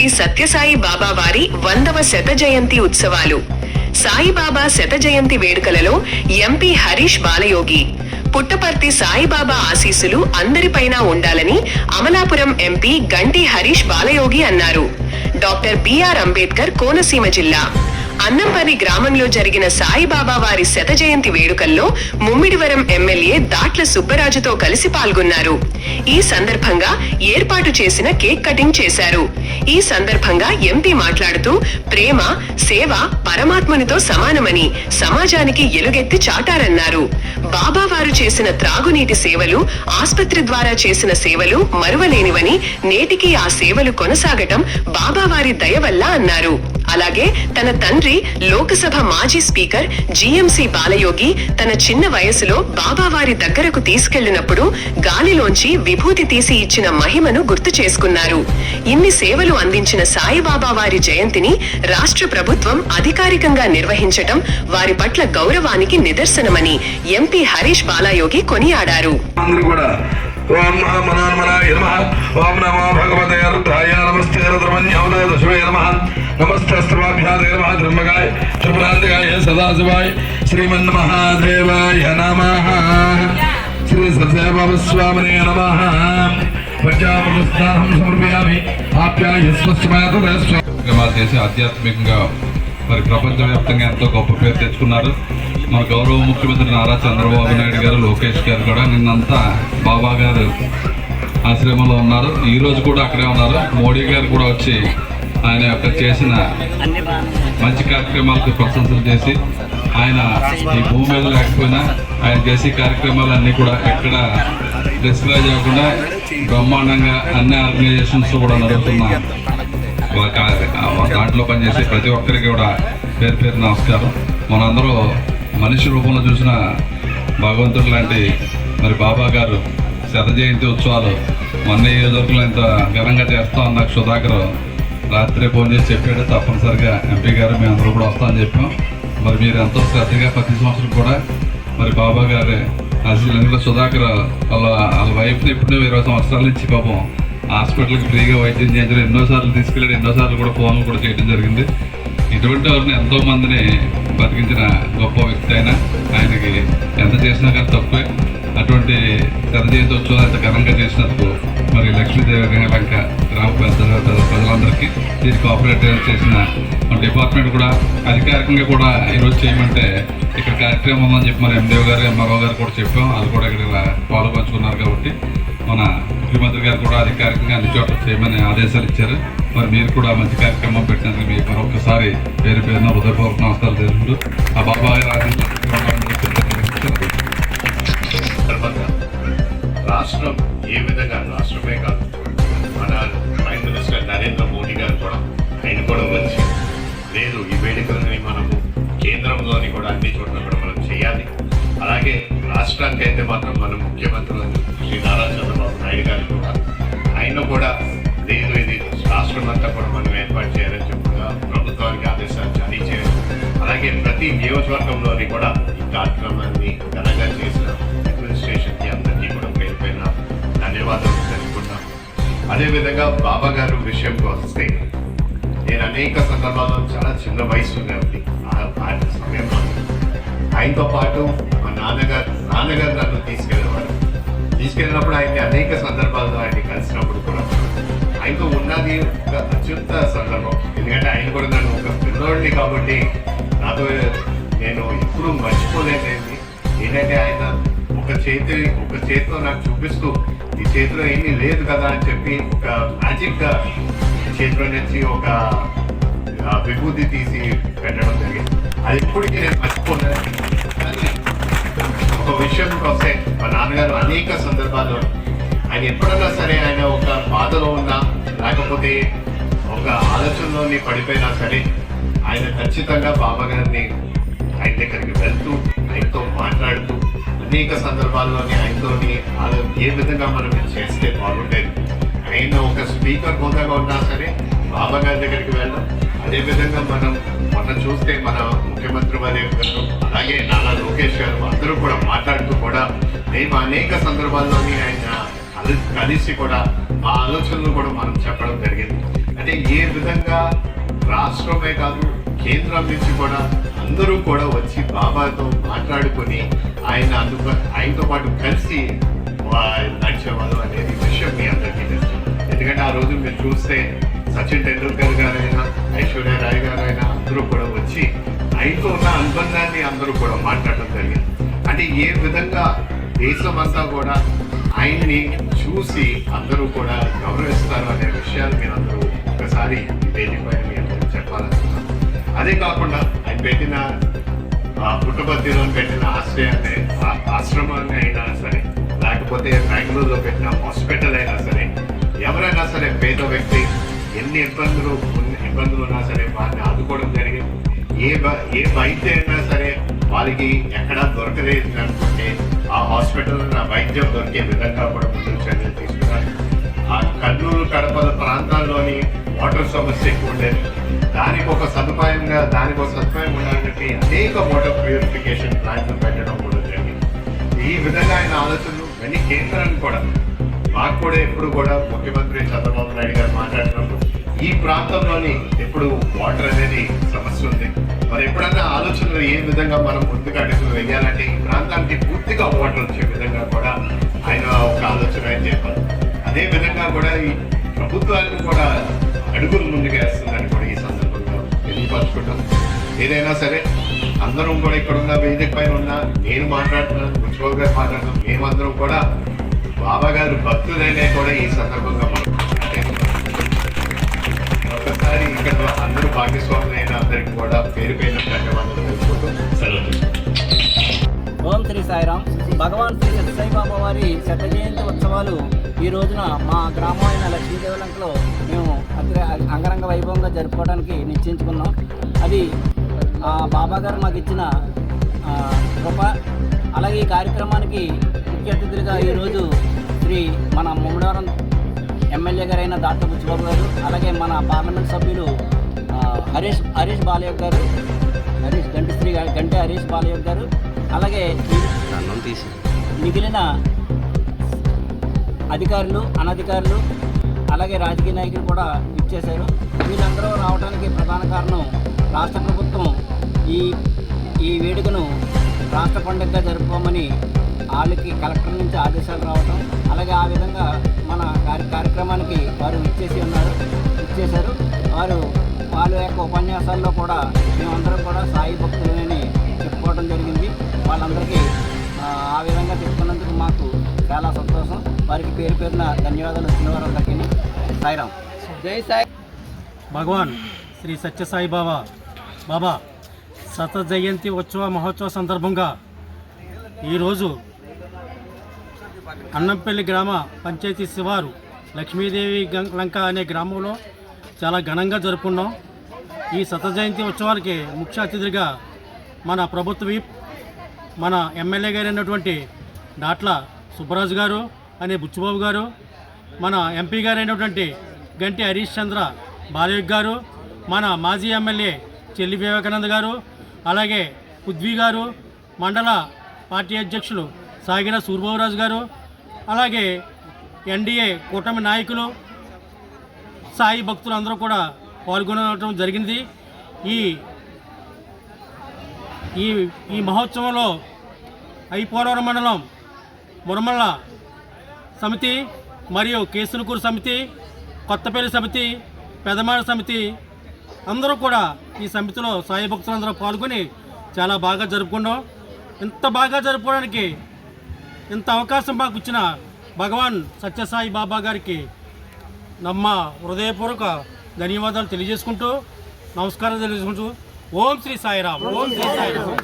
శ్రీ సత్యసాయి బాబా వారి 100వ శత జయంతి ఉత్సవాలు. సాయిబాబా శత జయంతి వేడుకలలో ఎంపీ హరీష్ బాలయోగి. పుట్టపర్తి సాయిబాబా ఆశీస్సులు అందరిపైన ఉండాలని అమలాపురం ఎంపీ గంటి హరీష్ బాలయోగి అన్నారు. డాక్టర్ బిఆర్ అంబేద్కర్ కోనసీమ జిల్లా అన్నంపల్లి గ్రామంలో జరిగిన సాయిబాబా వారి శత జయంతి వేడుకల్లో ముమ్మిడివరం ఎమ్మెల్యే దాట్ల సుబ్బరాజుతో కలిసి పాల్గొన్నారు. ఈ సందర్భంగా ఏర్పాటు చేసిన కేక్ కటింగ్ చేశారు. ఈ సందర్భంగా ఎంపీ మాట్లాడుతూ ప్రేమ, సేవ పరమాత్మునితో సమానమని సమాజానికి ఎలుగెత్తి చాటారన్నారు. బాబా వారు చేసిన త్రాగునీటి సేవలు, ఆస్పత్రి ద్వారా చేసిన సేవలు మరువలేనివని, నేటికి ఆ సేవలు కొనసాగటం బాబా వారి దయ వల్ల అన్నారు. అలాగే తన తండ్రి లోకసభ మాజీ స్పీకర్ జిఎంసి బాలయోగి తన చిన్న వయసులో బాబా వారి దగ్గరకు తీసుకెళ్లినప్పుడు గాలిలోంచి విభూతి తీసి ఇచ్చిన మహిమను గుర్తు చేసుకున్నారు. ఇన్ని సేవలు అందించిన సాయిబాబా వారి జయంతిని రాష్ట్ర ప్రభుత్వం అధికారికంగా నిర్వహించటం వారి పట్ల గౌరవానికి నిదర్శనమని ఎంపీ హరీష్ బాలయోగి కొనియాడారు. ఓం మనోన్మనాయ నమః. ఓం నమో భగవతే రుద్రాయ నమస్తే రుద్రమన్యోదయ దశమే నమః. నమస్తే స్తవాభ్యాదే నమః. త్ర్యంబకాయ త్రిపురాంతకాయ సదాశివాయ శ్రీమన్మహాదేవాయ నమః. శ్రీ సత్యభామస్వామినే నమః. పంచామృతస్నానం సమర్పయామి. ఆప్యాయస్వస్మాత్ చేసి ఆధ్యాత్మికంగా మరి ప్రపంచవ్యాప్తంగా ఎంతో గొప్ప పేరు తెచ్చుకున్నారు. మన గౌరవ ముఖ్యమంత్రి నారా చంద్రబాబు నాయుడు గారు, లోకేష్ గారు కూడా నిన్నంతా బాబా గారు ఆశ్రమంలో ఉన్నారు. ఈ రోజు కూడా అక్కడే ఉన్నారు. మోడీ గారు కూడా వచ్చి ఆయన యొక్క చేసిన మంచి కార్యక్రమాలకు ప్రశంసలు చేసి, ఆయన ఈ భూమి మీద లేకపోయినా ఆయన చేసే కార్యక్రమాలన్నీ కూడా ఎక్కడ డిస్కరేజ్ అవ్వకుండా బ్రహ్మాండంగా అన్ని ఆర్గనైజేషన్స్ కూడా నడుపుతున్నారు. దాంట్లో పనిచేసే ప్రతి ఒక్కరికి కూడా పేరు పేరు నమస్కారం. మనందరూ మనిషి రూపంలో చూసిన భగవంతుడు లాంటి మరి బాబా గారు శత జయంతి ఉత్సవాలు మన నియోజకవర్గంలో ఇంత ఘనంగా చేస్తాం. నాకు సుధాకర్ రాత్రి ఫోన్ చేసి చెప్పాడు, తప్పనిసరిగా ఎంపీ గారు మేము అందరూ కూడా వస్తామని చెప్పాం. మరి మీరు ఎంతో శ్రద్ధగా ప్రతి సంవత్సరం కూడా మరి బాబా గారు అసలు సుధాకర్ వాళ్ళ వైఫ్ని ఎప్పుడో 20 సంవత్సరాల నుంచి పాపం హాస్పిటల్కి ఫ్రీగా వైద్యం చేయించడం ఎన్నోసార్లు తీసుకెళ్ళాడు. ఎన్నోసార్లు కూడా ఫోన్లు కూడా చేయడం జరిగింది. ఇటువంటి వారిని ఎంతో మందిని బతికించిన గొప్ప వ్యక్తి అయినా ఆయనకి ఎంత చేసినా కానీ తక్కువే. అటువంటి శత జయంతి ఉత్సవాలు ఎంత ఘనంగా చేసినందుకు మరి లక్ష్మీదేవి లంక గ్రామ ప్రజలందరికీ దీన్ని కోఆపరేట్ చేసిన మన డిపార్ట్మెంట్ కూడా అధికారికంగా కూడా ఈరోజు చేయమంటే ఇక్కడ కార్యక్రమం ఉందని చెప్పి మరి ఎండిఓ గారు, ఎంఆర్ఓ గారు కూడా చెప్పాం. అది కూడా ఇక్కడ పాల్పంచుకున్నారు. కాబట్టి మన ముఖ్యమంత్రి గారు కూడా అధికారికంగా అన్ని చోట్ల చేయమని ఆదేశాలు ఇచ్చారు. మరి మీరు కూడా మంచి కార్యక్రమం పెట్టినందుకు మీకు మరొకసారి పేరు పేరున హృదయపూర్వక నమస్కారాలు తెలుపుతూ ఆ బాబా రాష్ట్రం ఏ విధంగా, రాష్ట్రమే కాదు మన ప్రైమ్ మినిస్టర్ నరేంద్ర మోడీ గారు కూడా ఆయన కూడా వచ్చి లేదు ఈ వేడుకలని మనము కేంద్రంలోని కూడా అన్ని చోట్ల కూడా మనం చేయాలి. అలాగే రాష్ట్రానికి అయితే మాత్రం మన ముఖ్యమంత్రులు శ్రీ నారా చంద్రబాబు నాయుడు గారు కూడా ఆయన కూడా లేదు ఇది రాష్ట్రం అంతా కూడా మనం ఏర్పాటు చేయాలని చెప్పుగా ప్రభుత్వానికి ఆదేశాలు జారీ చేయడం. అలాగే ప్రతి నియోజకవర్గంలోని కూడా ఈ కార్యక్రమాన్ని ఘనంగా చేసిన అడ్మినిస్ట్రేషన్కి అందరికీ కూడా పేరు పైన ధన్యవాదాలు తెలుపుకుంటాం. అదేవిధంగా బాబా గారు విషయంకి వస్తే నేను అనేక సందర్భాల్లో చాలా చిన్న వయసు ఉంది ఆ సమయంలో ఆయనతో పాటు మా నాన్నగారు నన్ను తీసుకెళ్ళినప్పుడు ఆయన్ని అనేక సందర్భాల్లో ఆయన్ని కలిసినప్పుడు కూడా ఆయనతో ఉన్నది ఒక అత్యుత్త సందర్భం. ఎందుకంటే ఆయన కూడా నన్ను ఒక పిల్లోడిని కాబట్టి నాతో నేను ఎప్పుడు మర్చిపోలేదేంటి ఏంటంటే ఆయన ఒక చేతితో నాకు చూపిస్తూ ఈ చేతిలో ఏమీ లేదు కదా అని చెప్పి ఒక మ్యాజిక్గా చేతిలో నుంచి ఒక విభూతి తీసి పెట్టడం జరిగింది. అది ఇప్పటికీ నేను మర్చిపోలేదు. కానీ ఒక విషయంకి వస్తే మా నాన్నగారు అనేక సందర్భాల్లో ఆయన ఎప్పుడన్నా సరే ఆయన ఒక బాధలో ఉన్నా లేకపోతే ఒక ఆలోచనలోని పడిపోయినా సరే ఆయన ఖచ్చితంగా బాబా గారిని ఆయన దగ్గరికి వెళ్తూ ఆయనతో మాట్లాడుతూ అనేక సందర్భాల్లోని ఆయనతోని ఏ విధంగా మనం చేస్తే బాగుండేది. ఆయన ఒక స్పీకర్ హోదాగా ఉన్నా సరే బాబా గారి దగ్గరికి వెళ్ళడం. అదేవిధంగా మనం మొన్న చూస్తే మన ముఖ్యమంత్రి వారి గారు అలాగే నారా లోకేష్ గారు అందరూ కూడా మాట్లాడుతూ కూడా మేము అనేక సందర్భాల్లోని ఆయన కలిసి కూడా మా ఆలోచనలు కూడా మనం చెప్పడం జరిగింది. అంటే ఏ విధంగా రాష్ట్రమే కాదు కేంద్రం నుంచి కూడా అందరూ కూడా వచ్చి బాబాతో మాట్లాడుకొని ఆయనతో పాటు కలిసి నడిచేవాళ్ళు అనేది విషయం మీ అందరికీ తెలుసు. ఎందుకంటే ఆ రోజు మీరు చూస్తే సచిన్ టెండూల్కర్ గారైనా ఐశ్వర్య రాయ్ గారైనా అందరూ కూడా వచ్చి ఆయనతో ఉన్న అనుబంధాన్ని అందరూ కూడా మాట్లాడటం జరిగింది. అంటే ఏ విధంగా దేశం అంతా కూడా ఆయన్ని చూసి అందరూ కూడా గౌరవిస్తారు అనే విషయాలు మీరు అందరూ ఒకసారి వేదిక పైన మీ అందరూ చెప్పాలనుకున్నాను. అదే కాకుండా ఆయన పెట్టిన పుట్టపర్తిలో పెట్టిన ఆశ్రమాన్ని అయినా సరే, లేకపోతే బెంగళూరులో పెట్టిన హాస్పిటల్ అయినా సరే, ఎవరైనా సరే పేద వ్యక్తి ఎన్ని ఇబ్బందులు ఉన్నా సరే వారిని ఆదుకోవడం జరిగింది. ఏ వైద్యం అయినా సరే వాళ్ళకి ఎక్కడా దొరకలేదు అనుకుంటే ఆ హాస్పిటల్లో వైద్యం దొరికే విధంగా కూడా ముందు చర్యలు తీసుకున్నారు. ఆ కర్నూలు కడప ప్రాంతాల్లోని వాటర్ సమస్య ఎక్కువ ఉండేది. దానికి ఒక సదుపాయం ఉండాలని చెప్పి అనేక వాటర్ ప్యూరిఫికేషన్ ప్లాంట్లు పెట్టడం కూడా జరిగింది. ఈ విధంగా ఆయన ఆలోచనలు మళ్ళీ కేంద్రాన్ని కూడా మాకు కూడా ఎప్పుడు కూడా ముఖ్యమంత్రి చంద్రబాబు నాయుడు గారు మాట్లాడినప్పుడు ఈ ప్రాంతంలోని ఎప్పుడు వాటర్ అనేది సమస్య ఉంది, మరి ఎప్పుడన్నా ఆలోచనలు ఏ విధంగా మనం ముందుకు అడుగులు వేయాలంటే ఈ ప్రాంతానికి పూర్తిగా వాటర్ వచ్చే విధంగా కూడా ఆయన ఒక ఆలోచన ఆయన చెప్పారు. అదే విధంగా కూడా ఈ ప్రభుత్వాన్ని కూడా అడుగులు ముందుకు వేస్తుందని కూడా ఈ సందర్భంగా తెలియపరచుకుంటాం. ఏదైనా సరే అందరం కూడా ఇక్కడ ఉన్న వేదిక పైన ఉన్న నేను మాట్లాడుతున్నాను, బుచ్చిబాబు గారు మాట్లాడుతున్నాం, మేమందరం కూడా బాబా గారు భక్తులైనా కూడా ఈ సందర్భంగా మనం ఒకసారి ఇక్కడ అందరూ భాగస్వాములైన అందరికి కూడా పేరు పేరు ధన్యవాదాలు తెలుసుకుంటూ సెలవు. ఓం శ్రీ సాయిరామ్. భగవాన్ శ్రీ సత్యసాయి బాబా వారి శత జయంతి ఉత్సవాలు ఈ రోజున మా గ్రామం అయిన లక్ష్మీదేవులంకలో మేము అంగరంగ వైభవంగా జరుపుకోవడానికి నిశ్చయించుకున్నాం. అది బాబా గారు మాకు ఇచ్చిన కృప. అలాగే ఈ కార్యక్రమానికి ముఖ్య అతిథులుగా ఈరోజు మన ముమ్మడివరం ఎమ్మెల్యే గారైన డాక్టర్ బుచ్చిబాబు గారు, అలాగే మన పార్లమెంట్ సభ్యులు హరీష్ బాలయ్య గారు, గంటే హరీష్ బాలయ్య గారు, అలాగే మిగిలిన అధికారులు అనధికారులు అలాగే రాజకీయ నాయకులు కూడా ఇచ్చేశారు. వీళ్ళందరూ రావడానికి ప్రధాన కారణం రాష్ట్ర ప్రభుత్వం ఈ వేడుకను రాష్ట్ర పండుగగా జరుపుకోమని వాళ్ళకి కలెక్టర్ నుంచి ఆదేశాలు రావటం, అలాగే ఆ విధంగా మన కార్యక్రమానికి వారు ఇచ్చేశారు. వాళ్ళ యొక్క ఉపన్యాసాల్లో కూడా మేమందరం కూడా సాయి భక్తులని చెప్పుకోవడం జరిగింది. వాళ్ళందరికీ ఆ విధంగా చెప్పుకున్నందుకు మాకు చాలా సంతోషం. వారికి పేరు పేరున ధన్యవాదాలు వచ్చిన వారందరికీ. సాయిరామ్. జై సాయి. భగవాన్ శ్రీ సత్యసాయి బాబా శత జయంతి మహోత్సవ సందర్భంగా ఈరోజు అన్నంపల్లి గ్రామ పంచాయతీ శివారు లక్ష్మీదేవి లంక అనే గ్రామంలో చాలా ఘనంగా జరుపుకున్నాం. ఈ శత జయంతి ఉత్సవాలకి ముఖ్య అతిథిగా మన ప్రభుత్వ విప్, మన ఎమ్మెల్యే గారు అయినటువంటి డాట్ల సుబ్బరాజు గారు అనే బుచ్చిబాబు గారు, మన ఎంపీ గారు అయినటువంటి గంటి హరీష్ చంద్ర బాలయ్య గారు, మన మాజీ ఎమ్మెల్యే చెల్లి వివేకానంద గారు, అలాగే పృథ్వీ గారు, మండల పార్టీ అధ్యక్షులు సాగిన సూర్యబాబురాజు గారు, అలాగే ఎన్డీఏ కూటమి నాయకులు, సాయి భక్తులు అందరూ కూడా పాల్గొనడం జరిగింది. ఈ మహోత్సవంలో ఐపోలవరం మండలం మురమల్ల సమితి మరియు కేసునకూరు సమితి, కొత్తపల్లి సమితి, పెదమాడ సమితి అందరూ కూడా ఈ సమితిలో సాయి భక్తులందరూ పాల్గొని చాలా బాగా జరుపుకున్నాం. ఇంత బాగా జరుపుకోవడానికి ఇంత అవకాశం మాకు ఇచ్చిన భగవాన్ సత్యసాయి బాబా గారికి నమ్మ హృదయపూర్వక ధన్యవాదాలు తెలియజేసుకుంటూ నమస్కారం తెలియజేసుకుంటూ ఓం శ్రీ సాయిరామ్. ఓం శ్రీ సాయిరామ్.